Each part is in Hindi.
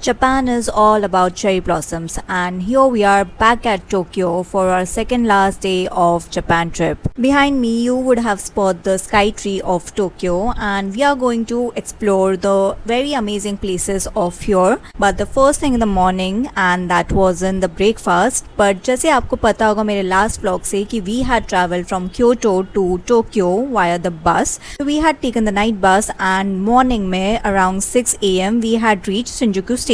Japan is all about cherry blossoms, and here we are back at Tokyo for our second last day of Japan trip. Behind me, you would have spotted the Sky Tree of Tokyo, and we are going to explore the very amazing places of here. But the first thing in the morning, and that wasn't the breakfast, but जैसे आपको पता होगा मेरे last vlog से कि we had traveled from Kyoto to Tokyo via the bus. So we had taken the night bus, and morning में around 6 a.m. we had reached Shinjuku Station.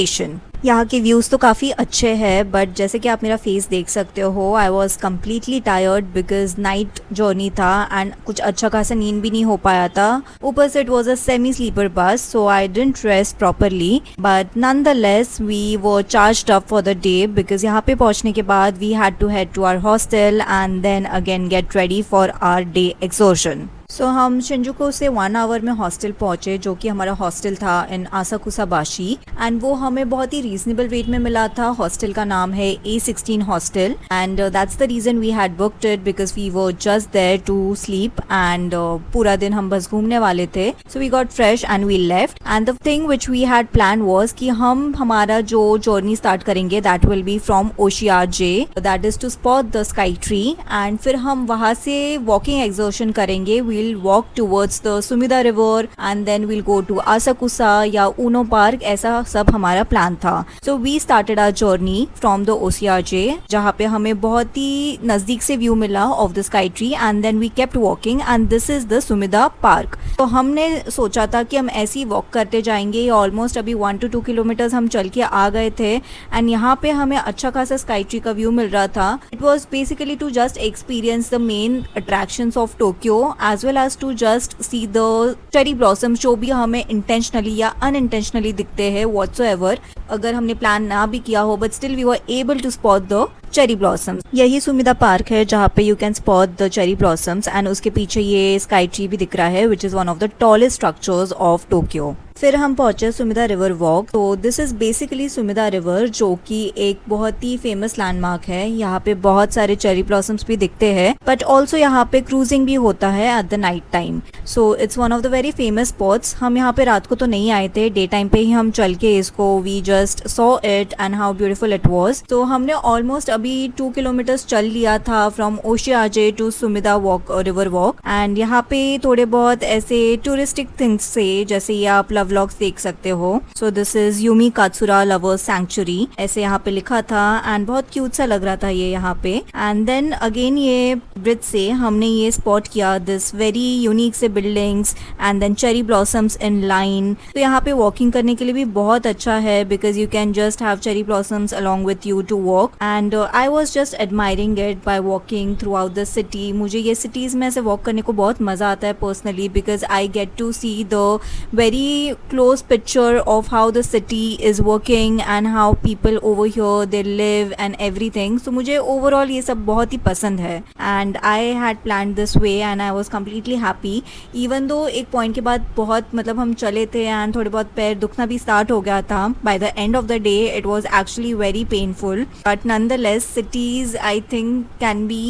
यहाँ के व्यूज़ तो काफ़ी अच्छे हैं, बट जैसे कि आप मेरा फेस देख सकते हो, I was completely tired because night journey था एंड कुछ अच्छा खासा नींद भी नहीं हो पाया था. ऊपर से it was a semi sleeper bus, so I didn't rest properly, but nonetheless we were charged up for the day because यहाँ पे पहुँचने के बाद we had to head to our hostel and then again get ready for our day excursion. So हम शिंजुकू से 1 आवर में हॉस्टल पहुँचे, जो कि हमारा हॉस्टल था इन आसाकुसाबाशी, एंड वो हमें बहुत ही रीजनेबल रेट में मिला था. हॉस्टल का नाम है A16 hostel, and that's the reason we had booked it because we were just there to sleep and पूरा दिन हम बस घूमने वाले थे. So we got fresh and we left, and the thing which we had plan was कि हम हमारा जो जर्नी स्टार्ट करेंगे that will be from Oshiage, that is to spot the Skytree, and फिर हम वहाँ से वॉकिंग एक्सर्शन करेंगे. We'll walk towards the Sumida River and then we'll go to Asakusa या Uno Park. ऐसा सब हमारा प्लान था. So we started our journey from the Oshiage, जहाँ पे हमें बहुत ही नज़दीक से व्यू मिला of the sky tree, and then we kept walking and this is the Sumida Park. तो हमने सोचा था कि हम ऐसे ही वॉक करते जाएंगे. ऑलमोस्ट अभी 1 to 2 किलोमीटर्स हम चल के आ गए थे एंड यहाँ पे हमें अच्छा खासा स्काई ट्री का व्यू मिल रहा था. It was basically to just experience the main attractions of Tokyo as well as to just see the cherry blossoms, जो भी हमें intentionally या unintentionally दिखते हैं whatsoever. अगर हमने प्लान ना भी किया हो, but still we were able to spot the cherry blossoms. यही सुमिदा पार्क है जहाँ पे you can spot the cherry blossoms, and उसके पीछे ये स्काई ट्री भी दिख रहा है which is one of the tallest structures of Tokyo. फिर हम पहुंचे सुमिदा रिवर वॉक. तो दिस इज़ बेसिकली सुमिदा रिवर, जो कि एक बहुत ही फेमस लैंडमार्क है. यहाँ पे बहुत सारे चेरी ब्लॉसम्स भी दिखते हैं, बट ऑल्सो यहाँ पे क्रूजिंग भी होता है at the night time. So it's one of the very famous spots. हम यहाँ पे रात को तो नहीं आए थे, डे टाइम पे ही हम चल के इसको we just saw it and how beautiful it was. तो हमने ऑलमोस्ट अभी 2 किलोमीटर्स चल लिया था from Oshiage to Sumida walk river walk, and यहाँ पे थोड़े बहुत ऐसे टूरिस्टिक थिंग्स से, जैसे ये आप व्लॉग्स देख सकते हो. So this is Yumi Katsura lovers sanctuary, ऐसे यहाँ पे लिखा था एंड बहुत क्यूट सा लग रहा था ये यहाँ पे. एंड देन अगेन ये ब्रिज से हमने ये स्पॉट किया दिस वेरी यूनिक से buildings and then cherry blossoms in line. तो यहाँ पे वॉकिंग करने के लिए भी बहुत अच्छा है because you can just have cherry blossoms along with you to walk, and I was just admiring it by walking throughout the city. मुझे ये सिटीज़ में से वॉक करने को बहुत मज़ा आता है personally because I get to see the very close picture of how the city is working and how people over here they live and everything. So मुझे overall ये सब बहुत ही पसंद है and I had planned this way and I was completely happy. Even though एक point के बाद बहुत मतलब हम चले थे and थोड़े बहुत पैर दुखना भी start हो गया था. By the end of the day it was actually very painful, but nonetheless cities I think can be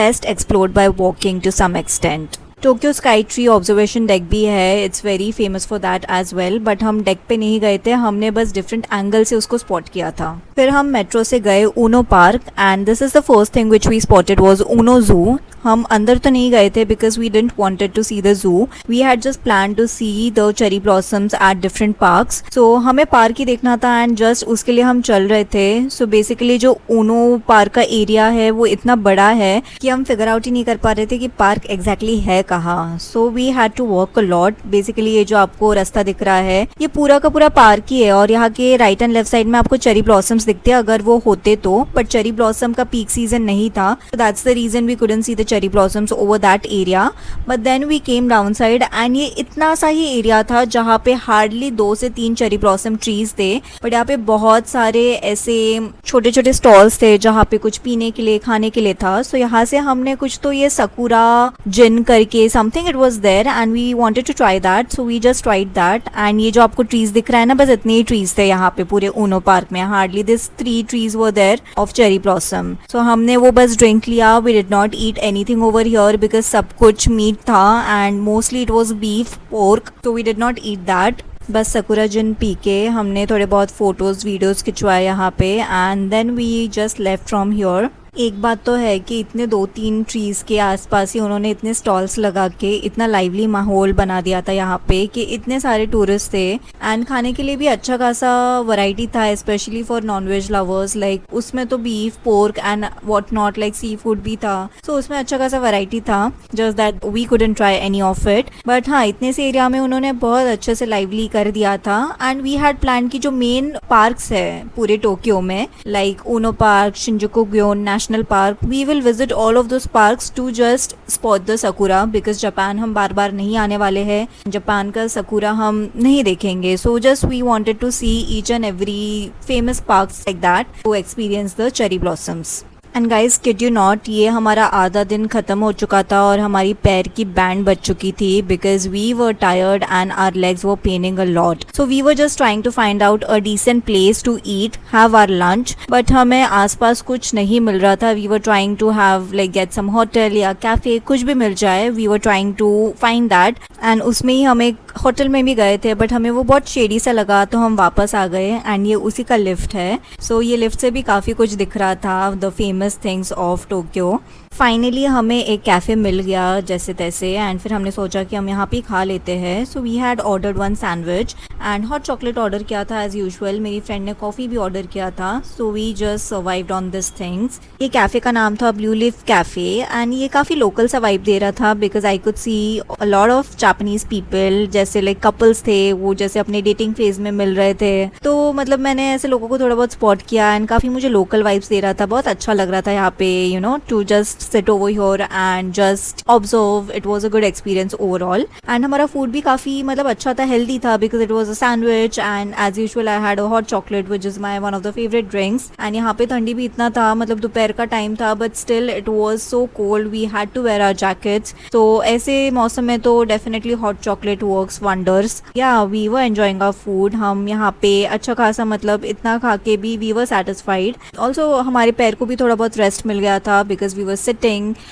best explored by walking to some extent. Tokyo sky tree observation deck भी है, it's very famous for that as well, but हम डेक पे नहीं गए थे, हमने बस डिफरेंट एंगल से उसको स्पॉट किया था. फिर हम मेट्रो से गए Ueno park and this is the first thing which we spotted was Ueno zoo. हम अंदर तो नहीं गए थे because we didn't wanted to see the zoo. We had just plan to see the cherry blossoms at different parks. So हमें पार्क ही देखना था एंड जस्ट उसके लिए हम चल रहे थे. सो बेसिकली जो ऊनो पार्क का एरिया है वो इतना बड़ा है कि हम फिगर आउट ही नहीं कर पा रहे थे कि पार्क एग्जैक्टली है कहाँ. So we had to walk a lot. Basically ये जो आपको रास्ता दिख रहा है ये पूरा का पूरा पार्क ही है, और यहाँ के राइट एंड लेफ्ट साइड में आपको चेरी ब्लॉसम्स दिखते हैं अगर वो होते तो, बट चेरी ब्लॉसम का पीक सीजन नहीं था. That's the reason we couldn't see the cherry blossoms over that area. But then we came down side and ये इतना सा ही एरिया था जहाँ पे हार्डली 2 से 3 चेरी ब्लॉसम ट्रीज थे, बट यहाँ पे बहुत सारे ऐसे छोटे छोटे स्टॉल्स थे जहाँ पे कुछ पीने के लिए खाने के लिए था. सो यहाँ से हमने कुछ तो ये सकुरा जिन करके something it was there and we wanted to try that. So we just tried that. And ये जो आपको ट्रीज दिख रहा है ना, बस इतने ही ट्रीज थे यहाँ पे पूरे ऊनो पार्क में. Hardly this 3 trees were there of cherry blossom. So हमने वो बस ड्रिंक लिया. We did not eat anything over here because सब कुछ मीट था and mostly it was beef, pork, so we did not eat that. बस सकुरा जिन पी के हमने थोड़े बहुत फ़ोटोज़ वीडियोज़ खिंचवाए यहाँ पे and then we just left from here. एक बात तो है कि इतने 2-3 ट्रीज़ के आसपास ही उन्होंने इतने स्टॉल्स लगा के इतना लाइवली माहौल बना दिया था यहाँ पे कि इतने सारे टूरिस्ट थे एंड खाने के लिए भी अच्छा खासा वैरायटी था, specially for non veg lovers. Like उसमें तो beef, pork and what not, like sea food भी था। सो उसमें अच्छा खासा वैरायटी था, just that we couldn't try any of it. But हाँ, इतने से एरिया में उन्होंने बहुत अच्छे से लाइवली कर दिया था। एंड वी हैड प्लान की जो मेन पार्क्स है पूरे टोक्यो में, like Ueno park, Shinjuku Gyoen national park, we will visit all of those parks to just spot the sakura, because Japan हम बार बार नहीं आने वाले हैं, जापान का sakura हम नहीं देखेंगे। So just we wanted to see each and every famous parks like that to experience the cherry blossoms. And guys kid you not, ये हमारा आधा दिन ख़त्म हो चुका था और हमारी पैर की बैंड बज चुकी थी because we were tired and our legs were paining a lot. So we were just trying to find out a decent place to eat, have our lunch, but हमें आसपास कुछ नहीं मिल रहा था। We were trying to have like get some hotel या कैफे, कुछ भी मिल जाए, we were trying to find that. And उसमें ही हम एक होटल में भी गए थे बट हमें वो बहुत शेडी सा लगा तो हम वापस आ गए। एंड ये उसी का लिफ्ट है, सो ये लिफ्ट से भी काफ़ी कुछ दिख रहा था, the famous things of Tokyo. Finally हमें एक कैफ़े मिल गया जैसे तैसे एंड फिर हमने सोचा कि हम यहाँ पे खा लेते हैं। So we had ordered 1 sandwich and hot chocolate order किया था एज यूजुअल। मेरी फ्रेंड ने कॉफ़ी भी ऑर्डर किया था। So we just survived on this things. ये कैफ़े का नाम था ब्लू लीफ कैफ़े एंड ये काफ़ी लोकल सा वाइब दे रहा था because I could see a lot of Japanese people, जैसे लाइक कपल्स थे वो, जैसे अपने डेटिंग फेज में मिल रहे थे। तो मतलब मैंने ऐसे लोगों को थोड़ा बहुत स्पॉट किया एंड काफ़ी मुझे लोकल वाइब्स दे रहा था, बहुत अच्छा लग रहा था यहाँ पे, you know, to just sit over here and just observe. It was a good experience overall and हमारा food भी काफ़ी मतलब अच्छा था, healthy था because it was a sandwich and as usual I had a hot chocolate which is my one of the favorite drinks and यहाँ पे ठंडी भी इतना था, मतलब दोपहर का टाइम था but still it was so cold, we had to wear our jackets. तो ऐसे मौसम में तो definitely hot chocolate works wonders. Yeah, we were enjoying our food. हम यहाँ पे अच्छा खासा मतलब इतना खा के भी we were satisfied. Also हमारे पैर को भी थोड़ा बहुत रेस्ट मिल गया था because we were sitting,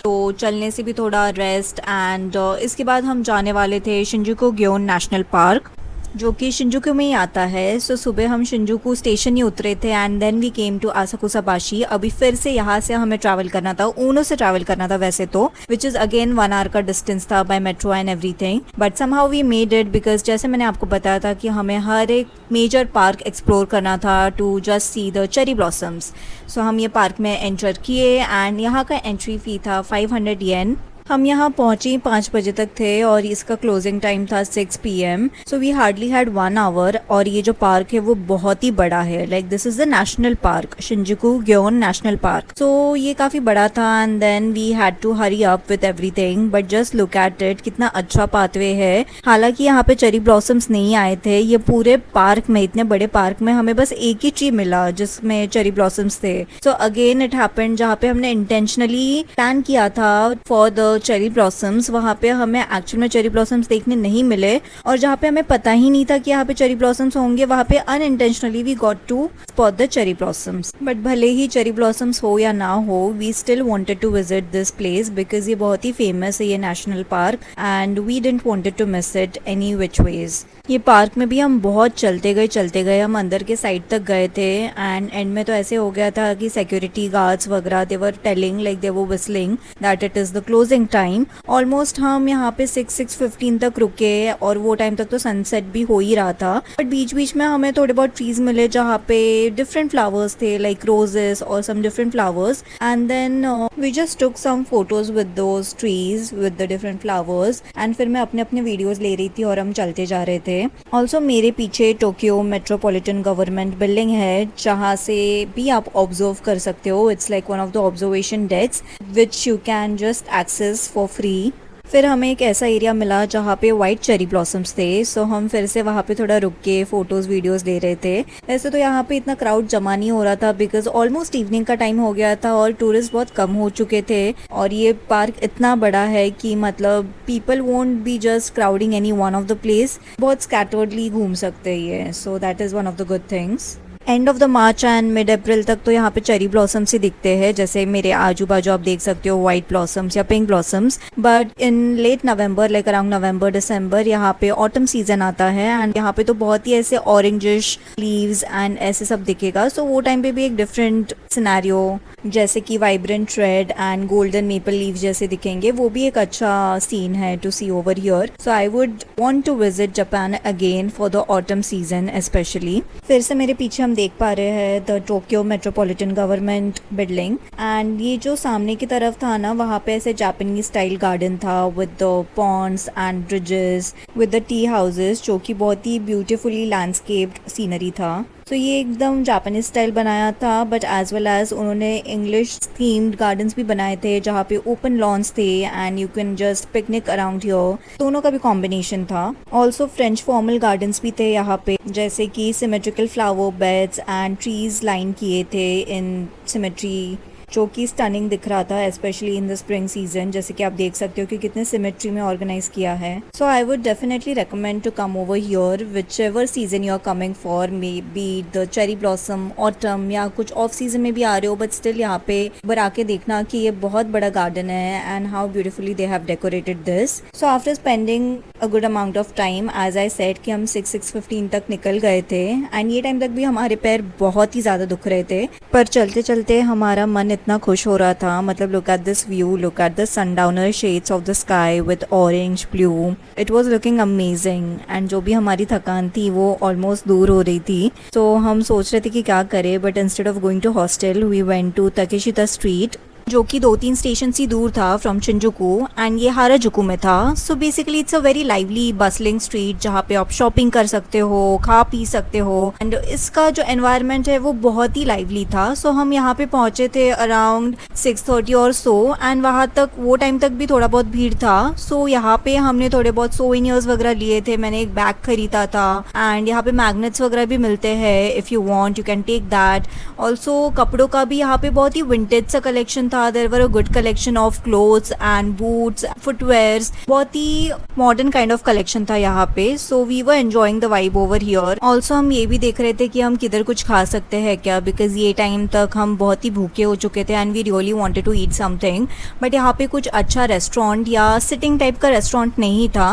तो चलने से भी थोड़ा रेस्ट। एंड इसके बाद हम जाने वाले थे शिंजुकु ग्योन नेशनल पार्क, जो कि शिंजुकु में ही आता है। सो सुबह हम शिंजुकु स्टेशन ही उतरे थे and then we came to Asakusabashi. अभी फिर से यहाँ से हमें ट्रैवल करना था, ऊनो से ट्रैवल करना था वैसे तो, विच इज़ अगेन 1 आवर का डिस्टेंस था by metro and everything, but somehow we made it because जैसे मैंने आपको बताया था कि हमें हर एक मेजर पार्क एक्सप्लोर करना था to just see the cherry blossoms. So हम ये पार्क में एंटर किए एंड यहाँ का एंट्री फ़ी था 500 येन। हम यहाँ पहुँचे 5 बजे तक थे और इसका क्लोजिंग टाइम था 6 PM। So we hardly had 1 hour. और ये जो पार्क है वो बहुत ही बड़ा है, like this is the national park, Shinjuku Gyoen national park. So ये काफ़ी बड़ा था and then we had to hurry up with everything, but just look at it, कितना अच्छा पाथवे है। हालांकि यहाँ पे चेरी ब्लॉसम्स नहीं आए थे, ये पूरे पार्क में, इतने बड़े पार्क में हमें बस एक ही ट्री मिला जिसमें चेरी ब्लॉसम्स थे। सो अगेन इट हैपेंड, जहाँ पे हमने इंटेंशनली प्लान किया था फॉर द चेरी ब्लॉसम्स, वहाँ पे हमें एक्चुअल में चेरी ब्लॉसम्स देखने नहीं मिले। और जहाँ पे हमें पता ही नहीं था कि यहाँ पे चेरी ब्लॉसम्स होंगे, वहाँ पे unintentionally we got to spot the cherry blossoms. But भले ही चेरी ब्लॉसम्स हो या ना हो, we still wanted to visit this place because ये बहुत ही फेमस है ये national park and we didn't wanted to miss it any which ways. ये पार्क में भी हम बहुत चलते गए, हम अंदर के साइड तक गए थे एंड एंड में तो ऐसे हो गया था कि सिक्योरिटी गार्ड्स वगैरह they were telling, like they were whistling that it is the closing time. Almost हम यहाँ पे 6-6:15 तक रुके और वो टाइम तक तो सनसेट भी हो ही रहा था। बट बीच बीच में हमें थोड़े बहुत ट्रीज मिले जहाँ पे डिफरेंट फ्लावर्स थे, लाइक रोजेस और some different flowers and then we just took some photos with those trees with the different flowers and फिर मैं अपने वीडियोज ले रही थी और हम चलते जा रहे थे। ऑल्सो मेरे पीछे टोक्यो मेट्रोपॉलिटन गवर्नमेंट बिल्डिंग है जहाँ से भी आप ऑब्जर्व कर सकते हो। It's like one of the observation decks which you can just access for free. फिर हमें एक ऐसा एरिया मिला जहाँ पे वाइट चेरी ब्लॉसम्स थे, सो हम फिर से वहाँ पे थोड़ा रुक के फोटोज़ वीडियोस ले रहे थे। वैसे तो यहाँ पे इतना क्राउड जमा नहीं हो रहा था बिकॉज ऑलमोस्ट इवनिंग का टाइम हो गया था और टूरिस्ट बहुत कम हो चुके थे और ये पार्क इतना बड़ा है कि मतलब people won't be just crowding any one of the place, बहुत स्कैटर्डली घूम सकते हैं ये। So that is one of the good things. End of the March and mid April तक तो यहाँ पे चेरी ब्लॉसम्स ही दिखते हैं, जैसे मेरे आजू बाजू आप देख सकते हो वाइट ब्लॉसम्स या pink blossoms. But in late November, like around November December, यहाँ पे ऑटम सीजन आता है एंड यहाँ पे तो बहुत ही ऐसे ऑरेंजिश लीव्स एंड ऐसे सब दिखेगा। सो वो टाइम पे भी एक डिफरेंट सिनेरियो, जैसे कि vibrant red and golden maple leave जैसे दिखेंगे, वो भी एक अच्छा सीन है to see over here. So I would want to visit Japan again for the autumn season specially. फिर से मेरे पीछे हम देख पा रहे हैं the Tokyo metropolitan government building and ये जो सामने की तरफ था ना, वहाँ पे ऐसे जापानीज स्टाइल गार्डन था with the Pond's and bridges with the T houses, जो कि बहुत ही ब्यूटीफुली लैंडस्केप्ड सीनरी था। तो ये एकदम जापानीज स्टाइल बनाया था, बट एज वेल एज उन्होंने इंग्लिश थीम्ड गार्डन्स भी बनाए थे जहाँ पे ओपन लॉन्स थे and you can just picnic around here. दोनों का भी कॉम्बिनेशन था। ऑल्सो फ्रेंच फॉर्मल गार्डन्स भी थे यहाँ पे, जैसे कि symmetrical flower beds and trees line किए थे इन सिमेट्री, जो कि स्टनिंग दिख रहा था specially in the spring season, जैसे कि आप देख सकते हो कि कितने सिमेट्री में ऑर्गेनाइज किया है। So I would definitely recommend to come over here whichever season you are coming for, maybe the cherry blossom, autumn या कुछ ऑफ सीजन में भी आ रहे हो, बट स्टिल यहाँ पे एक बार आके देखना कि ये बहुत बड़ा गार्डन है and how beautifully they have decorated this. So after spending a good amount of time, as I said कि हम 6:15 तक निकल गए थे एंड ये टाइम तक भी हमारे पैर बहुत ही ज़्यादा दुख रहे थे, पर चलते चलते हमारा मन इतना खुश हो रहा था। मतलब look at this view, look at the sundowner shades of the sky with orange blue, it was looking amazing and जो भी हमारी थकान थी वो ऑलमोस्ट दूर हो रही थी। तो हम सोच रहे थे कि क्या करें, but instead of going to hostel we went to Takeshita street, जो कि 2-3 स्टेशन ही दूर था फ्रॉम शिंजुकू एंड ये हाराजुकू में था। So basically it's a very lively bustling street जहाँ पे आप शॉपिंग कर सकते हो, खा पी सकते हो एंड इसका जो एनवायरनमेंट है वो बहुत ही लाइवली था। सो हम यहाँ पे पहुँचे थे अराउंड 6:30 और सो एंड वहाँ तक वो टाइम तक भी थोड़ा बहुत भीड़ था। सो यहाँ पे हमने थोड़े बहुत सोवेनियर्स वगैरह लिए थे, मैंने एक बैग खरीदा था एंड यहाँ पे मैग्नेट्स वगैरह भी मिलते हैं, if you want you can take that. Also कपड़ों का भी यहाँ पे बहुत ही विंटेज सा कलेक्शन था। There were a good collection of clothes and boots, footwears, बहुत ही modern kind of collection था यहाँ पे। So we were enjoying the vibe over here. Also हम ये भी देख रहे थे कि हम किधर कुछ खा सकते हैं क्या, because ये टाइम तक हम बहुत ही भूखे हो चुके थे and we really wanted to eat something. But यहाँ पे कुछ अच्छा रेस्टोरेंट या सिटिंग टाइप का रेस्टोरेंट नहीं था।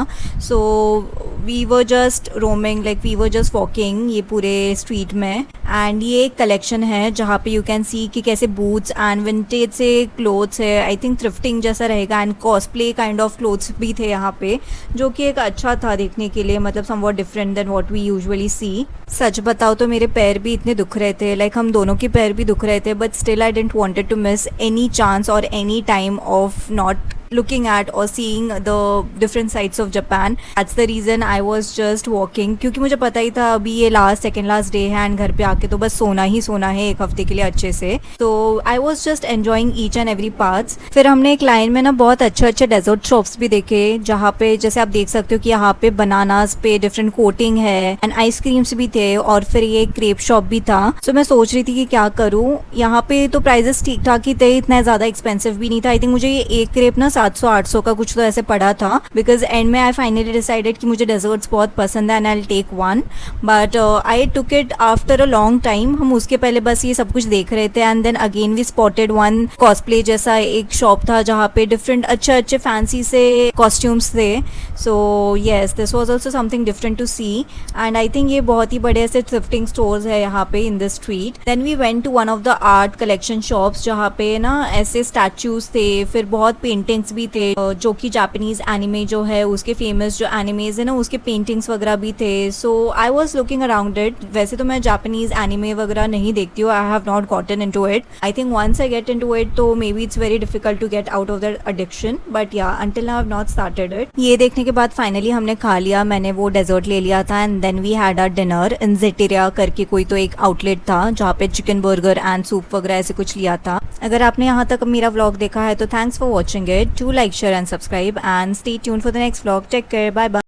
So we were just roaming, like we were just walking ये पूरे स्ट्रीट में एंड ये एक कलेक्शन है जहाँ पे यू कैन सी कि कैसे बूट्स एंड विंटेज से क्लोथ्स है, आई थिंक थ्रिफ्टिंग जैसा रहेगा and cosplay kind of clothes भी थे यहाँ पे, जो कि एक अच्छा था देखने के लिए, मतलब somewhat different than what we usually see. सच बताओ तो मेरे पैर भी इतने दुख रहे थे, लाइक हम दोनों के पैर भी दुख रहे थे, but still I didn't wanted to miss any chance और any time of not looking at or seeing the different sides of Japan. That's the reason I was just walking, क्योंकि मुझे पता ही था अभी ये सेकेंड लास्ट डे है एंड घर पे आके तो बस सोना ही सोना है एक हफ्ते के लिए अच्छे से। तो आई was just enjoying each and every parts. फिर हमने एक लाइन में ना बहुत अच्छे अच्छे डेजर्ट शॉप्स भी देखे, जहाँ पे जैसे आप देख सकते हो कि यहाँ पे बनानास पे डिफरेंट कोटिंग है एंड आइसक्रीम्स भी थे और फिर ये क्रेप शॉप भी था। सो मैं सोच रही थी कि क्या करूँ, यहाँ पे तो प्राइजेस ठीक ठाक ही थे, इतना ज़्यादा एक्सपेंसिव भी नहीं था। आई थिंक मुझे ये एक क्रेप ना 700-800 का कुछ तो ऐसे पड़ा था, बिकॉज एंड में आई फाइनली डिसाइडेड कि मुझे डेजर्ट्स बहुत पसंद है and I will take one, but I took it after a long time. हम उसके पहले बस ये सब कुछ देख रहे थे and then again we spotted one cosplay जैसा एक शॉप था जहाँ पे डिफरेंट अच्छे अच्छे फैंसी से कॉस्ट्यूम्स थे। So yes, this was also something different to see and I think ये बहुत ही बड़े ऐसे थ्रिफ्टिंग स्टोर्स है यहाँ पे in this street. Then we went to one of the art collection shops जहाँ पे ना ऐसे स्टैचूज थे, फिर बहुत पेंटिंग्स भी थे, जो कि जापानीज एनिमे जो है उसके फेमस जो एनिमेज है ना उसके पेंटिंग्स वगैरह भी थे। So I was looking around it. वैसे तो मैं जापानीज एनिमे वगैरह नहीं देखती हूँ, I have not gotten into it. I think once I get into it तो maybe it's very difficult to get out of that addiction, but yeah until now I have not started it. ये देखने के बाद फाइनली हमने खा लिया, मैंने वो डेजर्ट ले लिया था and then we had our dinner in Zeteria करके कोई तो एक आउटलेट था जहाँ पे चिकन बर्गर एंड सूप वगैरह ऐसे कुछ लिया था। अगर आपने यहाँ तक मेरा व्लॉग देखा है तो thanks for watching it. Do like, share and subscribe and stay tuned for the next vlog. Take care. Bye bye.